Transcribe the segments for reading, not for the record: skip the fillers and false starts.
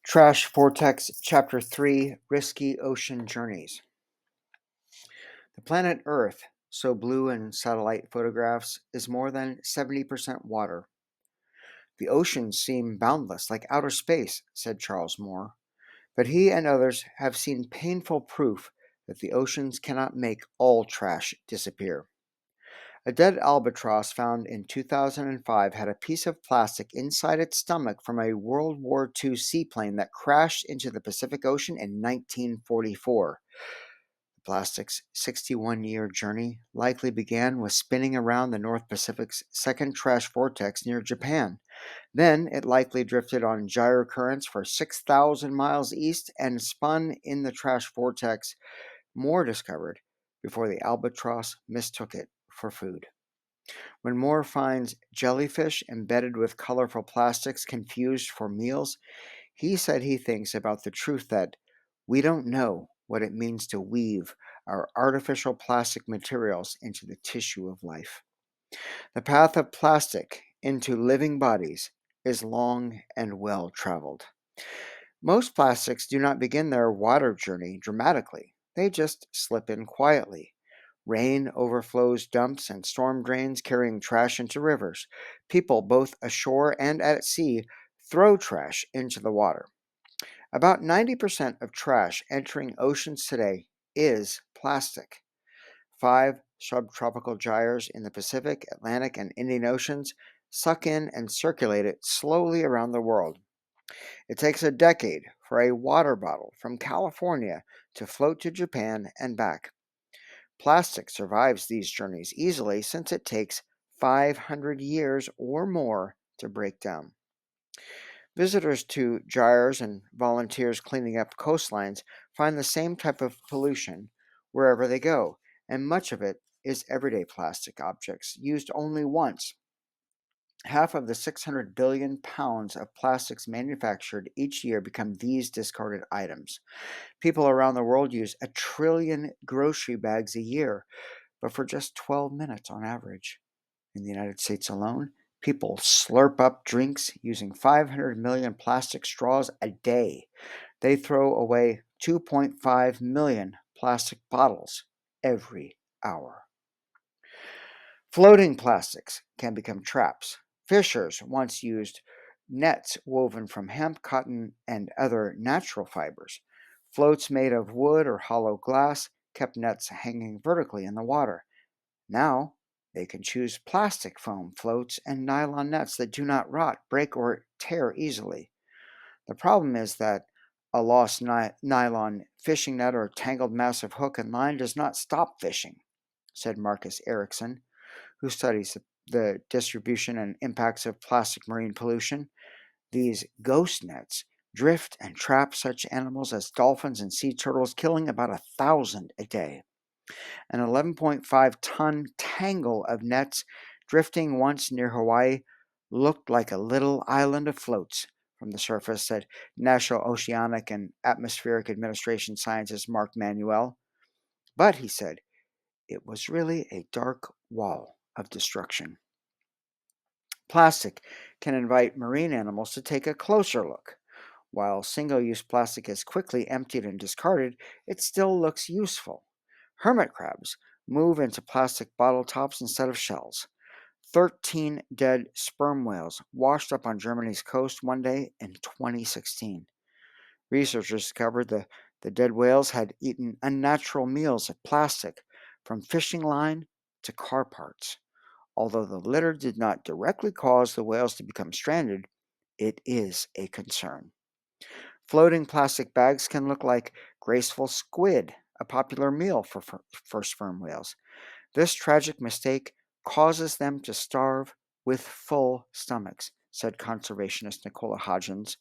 Trash Vortex Chapter 3 Risky Ocean Journeys. The planet Earth, so blue in satellite photographs, is more than 70% water. The oceans seem boundless, like outer space, said Charles Moore. But he and others have seen painful proof that the oceans cannot make all trash disappear. A dead albatross found in 2005 had a piece of plastic inside its stomach from a World War II seaplane that crashed into the Pacific Ocean in 1944. The plastic's 61-year journey likely began with spinning around the North Pacific's second trash vortex near Japan. Then it likely drifted on gyro currents for 6,000 miles east and spun in the trash vortex Moore discovered before the albatross mistook it for food. When Moore finds jellyfish embedded with colorful plastics confused for meals, he said he thinks about the truth that we don't know what it means to weave our artificial plastic materials into the tissue of life. The path of plastic into living bodies is long and well traveled. Most plastics do not begin their water journey dramatically, they just slip in quietly. Rain overflows dumps and storm drains carrying trash into rivers. People, both ashore and at sea, throw trash into the water. About 90% of trash entering oceans today is plastic. 5 subtropical gyres in the Pacific, Atlantic, and Indian Oceans suck in and circulate it slowly around the world. It takes a decade for a water bottle from California to float to Japan and back. Plastic survives these journeys easily since it takes 500 years or more to break down. Visitors to gyres and volunteers cleaning up coastlines find the same type of pollution wherever they go, and much of it is everyday plastic objects used only once. Half of the 600 billion pounds of plastics manufactured each year become these discarded items. People around the world use a trillion grocery bags a year, but for just 12 minutes on average. In the United States alone, people slurp up drinks using 500 million plastic straws a day. They throw away 2.5 million plastic bottles every hour. Floating plastics can become traps. Fishers once used nets woven from hemp, cotton, and other natural fibers. Floats made of wood or hollow glass kept nets hanging vertically in the water. Now, they can choose plastic foam floats and nylon nets that do not rot, break, or tear easily. The problem is that a lost nylon fishing net or tangled mass of hook and line does not stop fishing, said Marcus Erickson, who studies the distribution and impacts of plastic marine pollution. These ghost nets drift and trap such animals as dolphins and sea turtles, killing about 1,000 a day. An 11.5-ton tangle of nets drifting once near Hawaii looked like a little island of floats from the surface, said National Oceanic and Atmospheric Administration scientist Mark Manuel. But, he said, it was really a dark wall of destruction. Plastic can invite marine animals to take a closer look. While single use plastic is quickly emptied and discarded, it still looks useful. Hermit crabs move into plastic bottle tops instead of shells. 13 dead sperm whales washed up on Germany's coast one day in 2016. Researchers discovered the dead whales had eaten unnatural meals of plastic, from fishing line to car parts. Although the litter did not directly cause the whales to become stranded, it is a concern. Floating plastic bags can look like graceful squid, a popular meal for sperm whales. This tragic mistake causes them to starve with full stomachs, said conservationist Nicola Hodgins.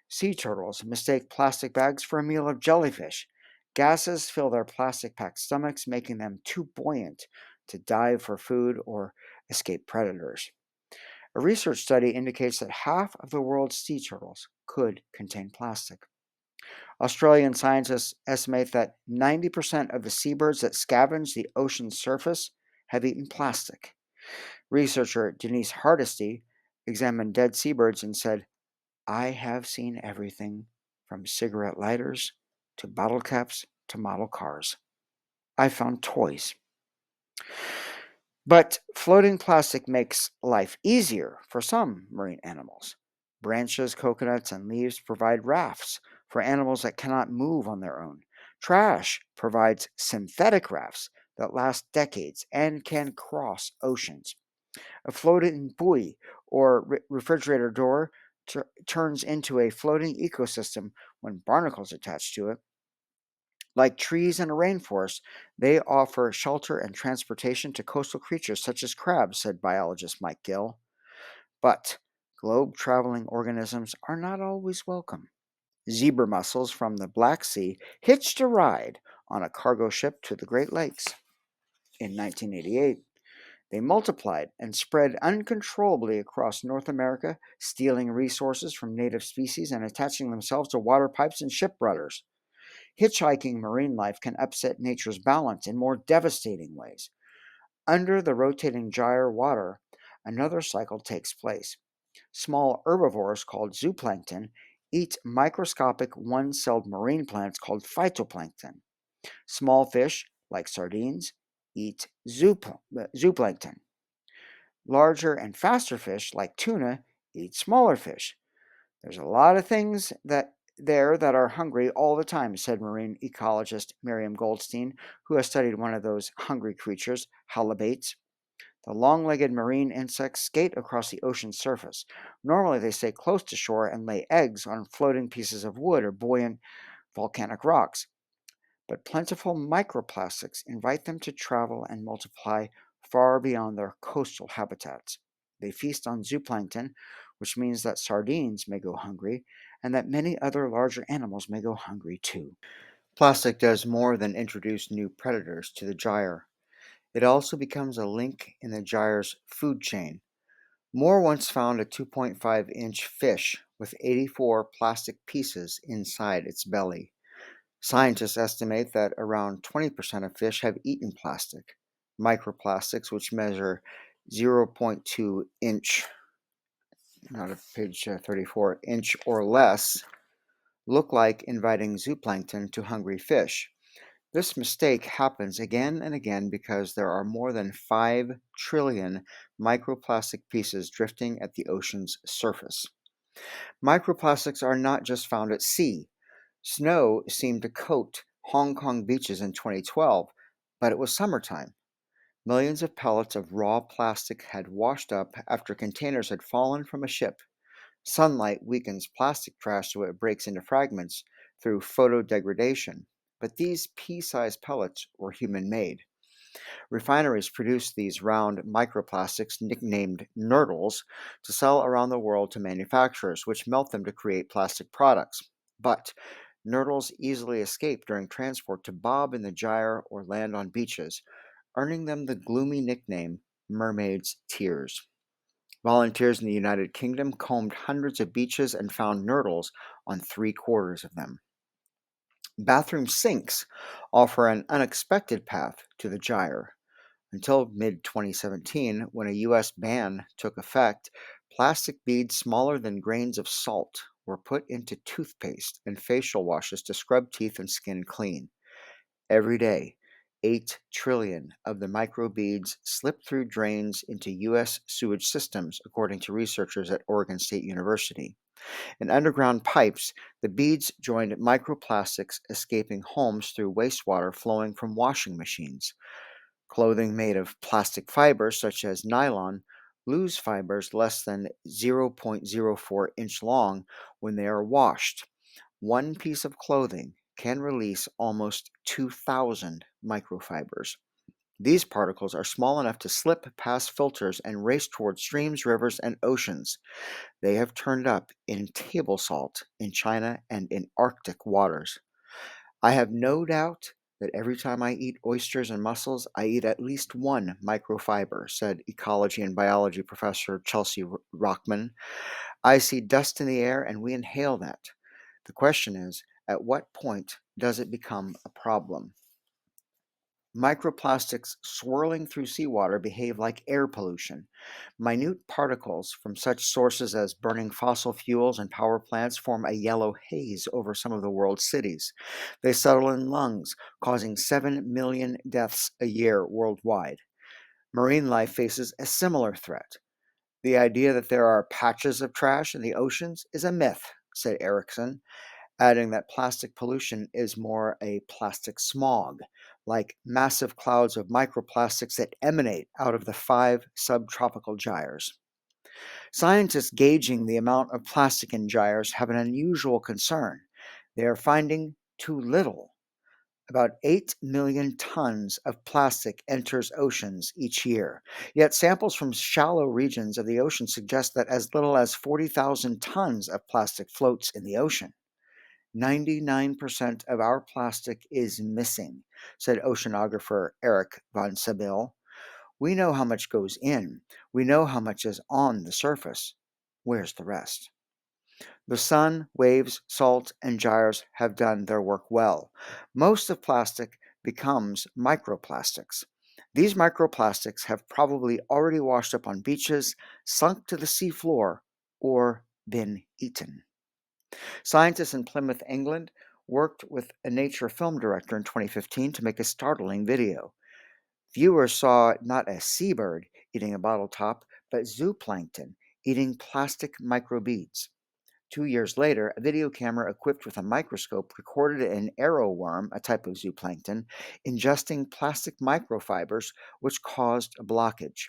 Sea turtles mistake plastic bags for a meal of jellyfish. Gases fill their plastic packed stomachs, making them too buoyant to dive for food or escape predators. A research study indicates that half of the world's sea turtles could contain plastic. Australian scientists estimate that 90% of the seabirds that scavenge the ocean's surface have eaten plastic. Researcher Denise Hardesty examined dead seabirds and said, I have seen everything from cigarette lighters to bottle caps to model cars. I found toys. But floating plastic makes life easier for some marine animals. Branches, coconuts, and leaves provide rafts for animals that cannot move on their own. Trash provides synthetic rafts that last decades and can cross oceans. A floating buoy or refrigerator door turns into a floating ecosystem when barnacles attach to it. Like trees in a rainforest, they offer shelter and transportation to coastal creatures such as crabs, said biologist Mike Gill. But globe traveling organisms are not always welcome. Zebra mussels from the Black Sea hitched a ride on a cargo ship to the Great Lakes. In 1988, they multiplied and spread uncontrollably across North America, stealing resources from native species and attaching themselves to water pipes and ship rudders. Hitchhiking marine life can upset nature's balance in more devastating ways. Under the rotating gyre water, another cycle takes place. Small herbivores called zooplankton eat microscopic one celled marine plants called phytoplankton. Small fish, like sardines, eat zooplankton. Larger and faster fish, like tuna, eat smaller fish. There's a lot of things that are hungry all the time, said marine ecologist Miriam Goldstein, who has studied one of those hungry creatures, halibates. The long legged marine insects skate across the ocean's surface. Normally, they stay close to shore and lay eggs on floating pieces of wood or buoyant volcanic rocks. But plentiful microplastics invite them to travel and multiply far beyond their coastal habitats. They feast on zooplankton, which means that sardines may go hungry and that many other larger animals may go hungry too. Plastic does more than introduce new predators to the gyre. It also becomes a link in the gyre's food chain. Moore once found a 2.5-inch fish with 84 plastic pieces inside its belly. Scientists estimate that around 20% of fish have eaten plastic. Microplastics, which measure 0.2 inch, not a page 34, inch or less, look like inviting zooplankton to hungry fish. This mistake happens again and again because there are more than 5 trillion microplastic pieces drifting at the ocean's surface. Microplastics are not just found at sea. Snow seemed to coat Hong Kong beaches in 2012, but it was summertime. Millions of pellets of raw plastic had washed up after containers had fallen from a ship. Sunlight weakens plastic trash so it breaks into fragments through photodegradation. But these pea-sized pellets were human-made. Refineries produce these round microplastics, nicknamed nurdles, to sell around the world to manufacturers, which melt them to create plastic products. But nurdles easily escape during transport to bob in the gyre or land on beaches, earning them the gloomy nickname mermaid's tears. Volunteers in the United Kingdom combed hundreds of beaches and found nurdles on 3/4 of them. Bathroom sinks offer an unexpected path to the gyre. Until mid 2017, when a U.S. ban took effect, plastic beads smaller than grains of salt were put into toothpaste and facial washes to scrub teeth and skin clean. Every day, 8 trillion of the microbeads slip through drains into U.S. sewage systems, according to researchers at Oregon State University. In underground pipes, the beads joined microplastics escaping homes through wastewater flowing from washing machines. Clothing made of plastic fibers, such as nylon, lose fibers less than 0.04 inch long when they are washed. One piece of clothing can release almost 2,000 microfibers. These particles are small enough to slip past filters and race toward streams, rivers, and oceans. They have turned up in table salt in China and in Arctic waters. I have no doubt that every time I eat oysters and mussels, I eat at least one microfiber, said ecology and biology professor Chelsea Rockman. I see dust in the air and we inhale that. The question is, at what point does it become a problem? Microplastics swirling through seawater behave like air pollution. Minute particles from such sources as burning fossil fuels and power plants form a yellow haze over some of the world's cities. They settle in lungs, causing 7 million deaths a year worldwide. Marine life faces a similar threat. The idea that there are patches of trash in the oceans is a myth, said Erickson, adding that plastic pollution is more a plastic smog, like massive clouds of microplastics that emanate out of the 5 subtropical gyres. Scientists gauging the amount of plastic in gyres have an unusual concern. They are finding too little. About 8 million tons of plastic enters oceans each year. Yet samples from shallow regions of the ocean suggest that as little as 40,000 tons of plastic floats in the ocean. 99% of our plastic is missing, said oceanographer Eric von Sabel. We know how much goes in. We know how much is on the surface. Where's the rest? The sun, waves, salt, and gyres have done their work well. Most of plastic becomes microplastics. These microplastics have probably already washed up on beaches, sunk to the seafloor, or been eaten. Scientists in Plymouth, England, worked with a nature film director in 2015 to make a startling video. Viewers saw not a seabird eating a bottle top, but zooplankton eating plastic microbeads. 2 years later, a video camera equipped with a microscope recorded an arrowworm, a type of zooplankton, ingesting plastic microfibers, which caused a blockage.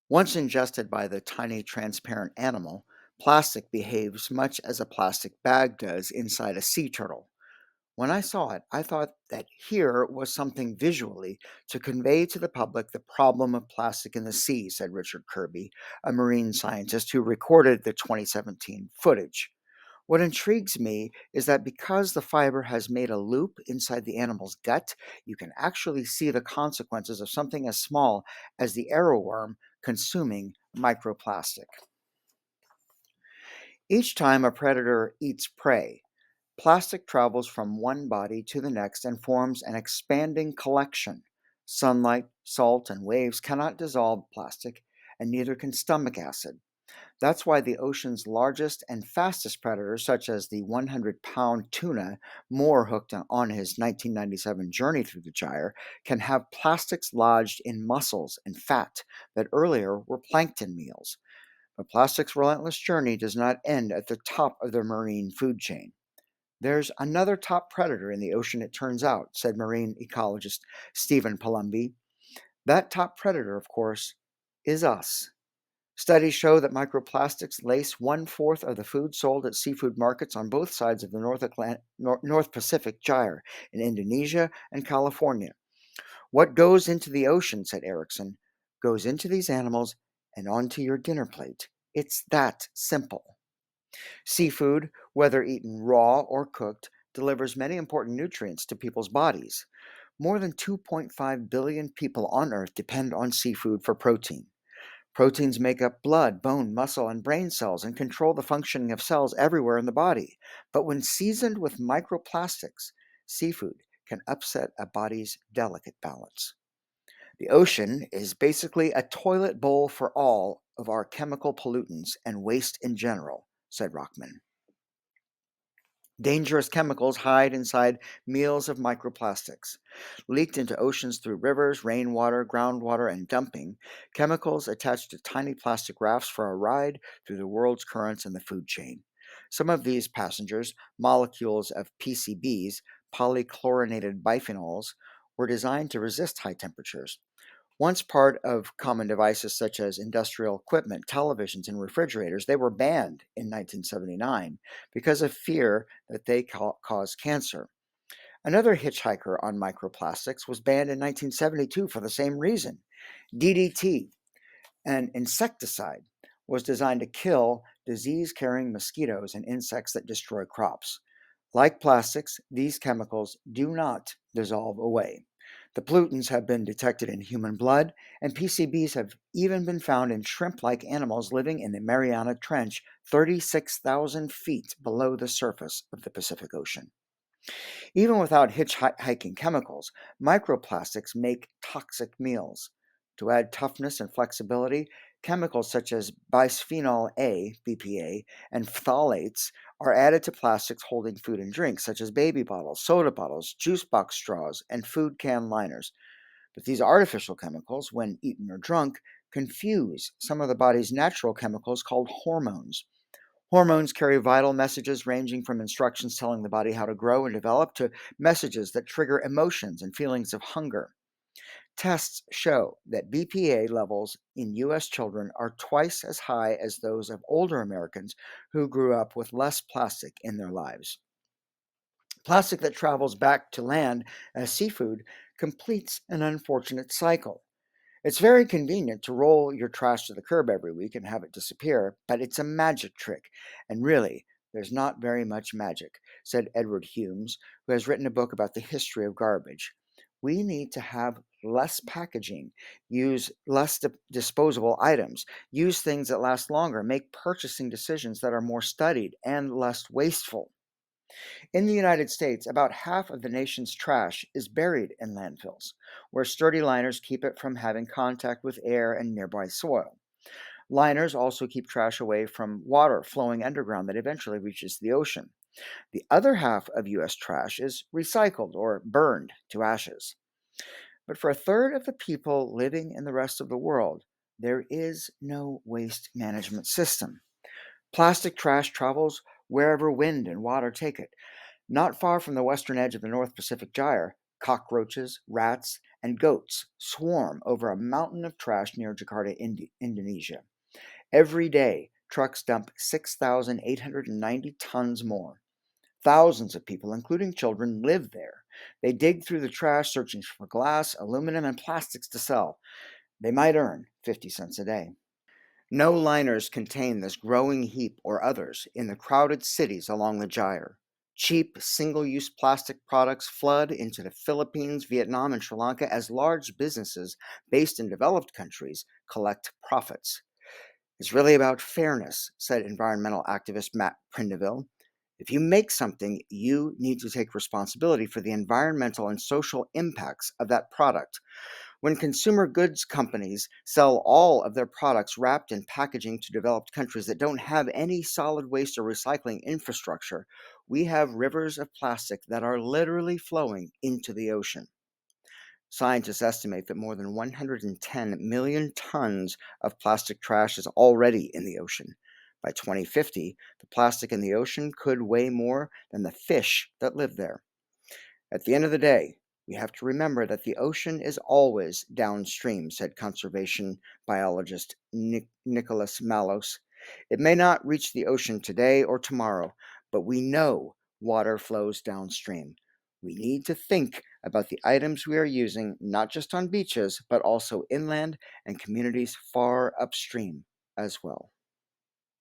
Once ingested by the tiny transparent animal, plastic behaves much as a plastic bag does inside a sea turtle. When I saw it, I thought that here was something visually to convey to the public the problem of plastic in the sea, said Richard Kirby, a marine scientist who recorded the 2017 footage. What intrigues me is that because the fiber has made a loop inside the animal's gut, you can actually see the consequences of something as small as the arrowworm consuming microplastic. Each time a predator eats prey, plastic travels from one body to the next and forms an expanding collection. Sunlight, salt, and waves cannot dissolve plastic, and neither can stomach acid. That's why the ocean's largest and fastest predators, such as the 100-pound tuna Moore hooked on his 1997 journey through the gyre, can have plastics lodged in muscles and fat that earlier were plankton meals. But plastic's relentless journey does not end at the top of the marine food chain. There's another top predator in the ocean, it turns out, said marine ecologist Stephen Palumbi. That top predator, of course, is us. Studies show that microplastics lace 1/4 of the food sold at seafood markets on both sides of the North Pacific Gyre in Indonesia and California. What goes into the ocean, said Erickson, goes into these animals and onto your dinner plate. It's that simple. Seafood, whether eaten raw or cooked, delivers many important nutrients to people's bodies. More than 2.5 billion people on Earth depend on seafood for protein. Proteins make up blood, bone, muscle, and brain cells and control the functioning of cells everywhere in the body. But when seasoned with microplastics, seafood can upset a body's delicate balance. The ocean is basically a toilet bowl for all of our chemical pollutants and waste in general, said Rockman. Dangerous chemicals hide inside meals of microplastics. Leaked into oceans through rivers, rainwater, groundwater, and dumping, chemicals attach to tiny plastic rafts for a ride through the world's currents in the food chain. Some of these passengers, molecules of PCBs, polychlorinated biphenyls, were designed to resist high temperatures. Once part of common devices such as industrial equipment, televisions, and refrigerators, they were banned in 1979 because of fear that they cause cancer. Another hitchhiker on microplastics was banned in 1972 for the same reason. DDT, an insecticide, was designed to kill disease-carrying mosquitoes and insects that destroy crops. Like plastics, these chemicals do not dissolve away. The pollutants have been detected in human blood, and PCBs have even been found in shrimp-like animals living in the Mariana Trench, 36,000 feet below the surface of the Pacific Ocean. Even without hitchhiking chemicals, microplastics make toxic meals. To add toughness and flexibility, chemicals such as bisphenol A, BPA, and phthalates are added to plastics holding food and drink, such as baby bottles, soda bottles, juice box straws, and food can liners. But these artificial chemicals, when eaten or drunk, confuse some of the body's natural chemicals called hormones. Hormones carry vital messages ranging from instructions telling the body how to grow and develop to messages that trigger emotions and feelings of hunger. Tests show that BPA levels in U.S. children are twice as high as those of older Americans who grew up with less plastic in their lives. Plastic that travels back to land as seafood completes an unfortunate cycle. It's very convenient to roll your trash to the curb every week and have it disappear, but it's a magic trick. And really, there's not very much magic, said Edward Humes, who has written a book about the history of garbage. We need to have less packaging, use less disposable items, use things that last longer, make purchasing decisions that are more studied and less wasteful. In the United States, about half of the nation's trash is buried in landfills, where sturdy liners keep it from having contact with air and nearby soil. Liners also keep trash away from water flowing underground that eventually reaches the ocean. The other half of U.S. trash is recycled or burned to ashes. But for a third of the people living in the rest of the world, there is no waste management system. Plastic trash travels wherever wind and water take it. Not far from the western edge of the North Pacific Gyre, cockroaches, rats, and goats swarm over a mountain of trash near Jakarta, Indonesia. Every day, trucks dump 6,890 tons more. Thousands of people, including children, live there. They dig through the trash searching for glass, aluminum, and plastics to sell. They might earn 50 cents a day. No liners contain this growing heap or others in the crowded cities along the gyre. Cheap, single use plastic products flood into the Philippines, Vietnam, and Sri Lanka as large businesses based in developed countries collect profits. It's really about fairness, said environmental activist Matt Prindiville. If you make something, you need to take responsibility for the environmental and social impacts of that product. When consumer goods companies sell all of their products wrapped in packaging to developed countries that don't have any solid waste or recycling infrastructure, we have rivers of plastic that are literally flowing into the ocean. Scientists estimate that more than 110 million tons of plastic trash is already in the ocean. By 2050, the plastic in the ocean could weigh more than the fish that live there. At the end of the day, we have to remember that the ocean is always downstream, said conservation biologist Nicholas Malos. It may not reach the ocean today or tomorrow, but we know water flows downstream. We need to think about the items we are using, not just on beaches, but also inland and communities far upstream as well.